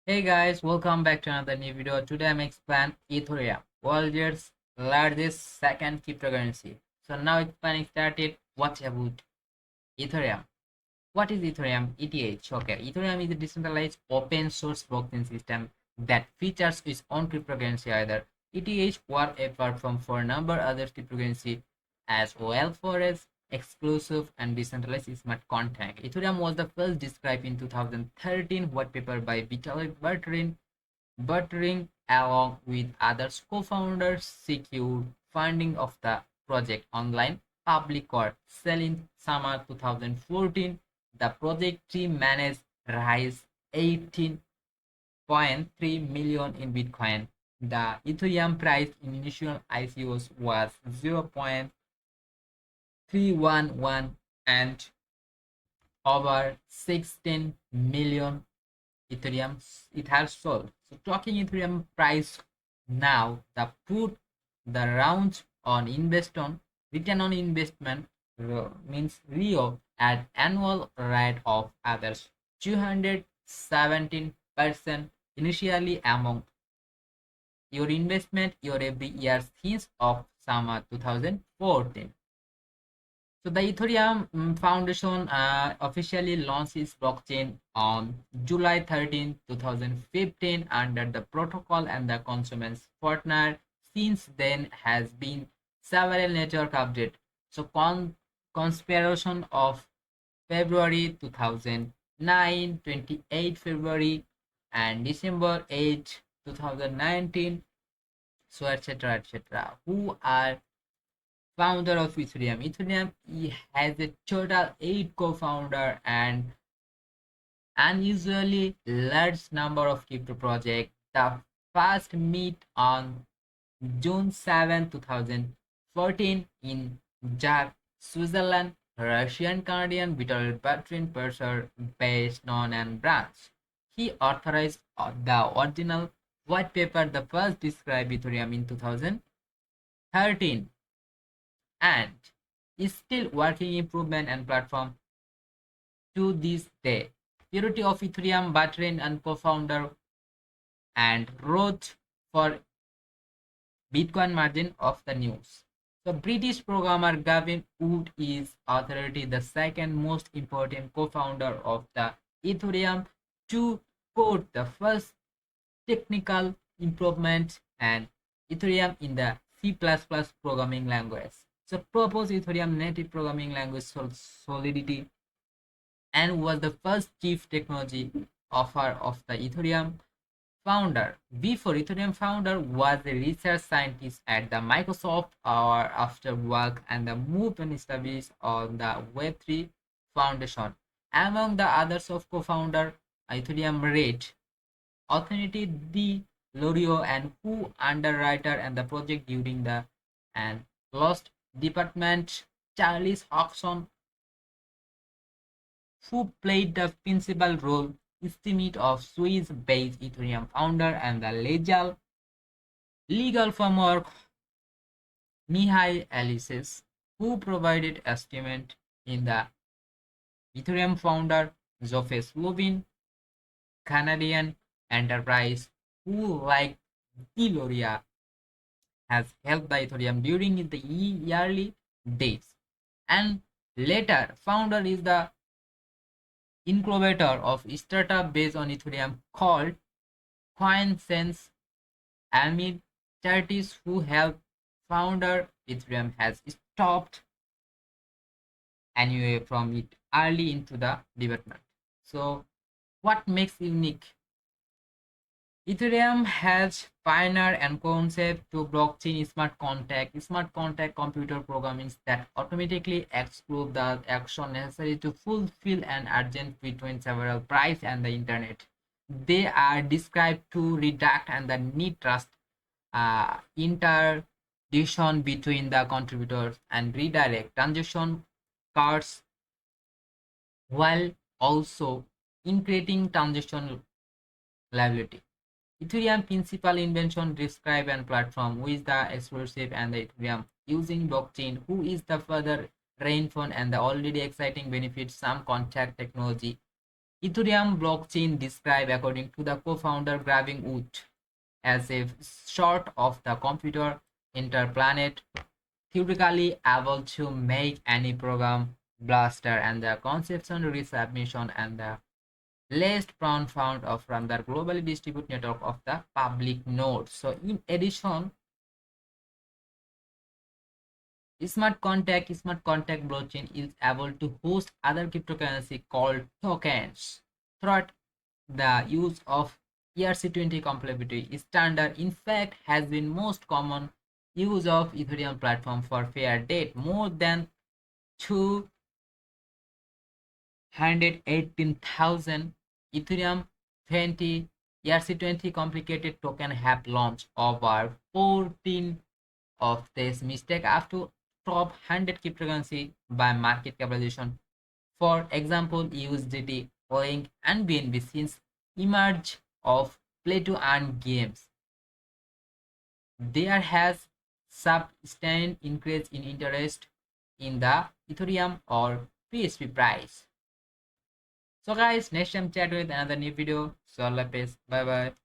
Hey guys, welcome back to another new video. Today I'm explaining Ethereum, world's largest second cryptocurrency. So now explaining started. What about Ethereum? What is Ethereum? ETH. Okay, Ethereum is a decentralized open source blockchain system that features its own cryptocurrency either. ETH were a platform for a number of other cryptocurrency as well for its exclusive and decentralized smart contract. Ethereum was the first described in 2013 white paper by Vitalik Buterin along with other co-founders secured funding of the project online public court sale in summer 2014. The project team managed raise 18.3 million in Bitcoin. The Ethereum price in initial ICOs was 0.311 and over 16 million Ethereum it has sold. So talking Ethereum price now, the put the rounds on invest on return on investment means REO at annual rate of others 217% initially among your investment your every year since of summer 2014. So the Ethereum Foundation officially launched its blockchain on July 13, 2015 under the protocol and the consumer's partner. Since then has been several network updates. So conspiration of February 2009, 28 February and December 8, 2019, so etc etc. Who are founder of Ethereum. Ethereum has a total 8 co-founder and unusually large number of crypto projects. The first meet on June 7, 2014 in Zurich, Switzerland. Russian Canadian Vitalik Buterin Purser based on and branch. He authorized the original white paper, the first described Ethereum in 2013 and is still working improvement and platform to this day. Purity of Ethereum veteran and co-founder and wrote for Bitcoin margin of the news. So British programmer Gavin Wood is authority the second most important co-founder of the Ethereum to code the first technical improvement and Ethereum in the C++ programming language. So proposed Ethereum native programming language Solidity and was the first chief technology officer of the Ethereum founder. Before Ethereum founder was a research scientist at the Microsoft or after work and the moved and established on the Web3 Foundation. Among the others of co-founder Ethereum Red Authority the Lorio and who underwriter and the project during the and lost department Charles Hodgson who played the principal role estimate of Swiss-based Ethereum founder and the legal framework Mihai Alices who provided estimate in the Ethereum founder Zofes Lubin Canadian enterprise who like Deloria has helped the Ethereum during the early days and later founder is the incubator of startup based on Ethereum called CoinSense. Amid charities who help founder Ethereum has stopped anyway from it early into the development. So what makes unique Ethereum has pioneered and concept to blockchain smart contract computer programming that automatically execute the action necessary to fulfill an urgent between several price and the internet. They are described to redact and the need trust interdiction between the contributors and redirect transaction cards while also increasing transaction liability. Ethereum principal invention describe and platform who is the exclusive and the Ethereum using blockchain who is the further reinforced and the already exciting benefits some contract technology Ethereum blockchain described according to the co-founder Graving Wood as a sort of the computer interplanet theoretically able to make any program blaster and the conception resubmission and the least profound of from the globally distributed network of the public nodes. So in addition, smart contract blockchain is able to host other cryptocurrency called tokens throughout the use of ERC20 compatibility standard. In fact, has been most common use of Ethereum platform for fair date. More than 218,000 Ethereum 20 ERC20 complicated token have launched over 14 of this mistake up to top 100 cryptocurrency by market capitalization. For example, USDT, Link, and BNB since emerge of play to earn games. There has substantial increase in interest in the Ethereum or PHP price. So guys, next time chat with another new video. So Allah peace. Bye bye.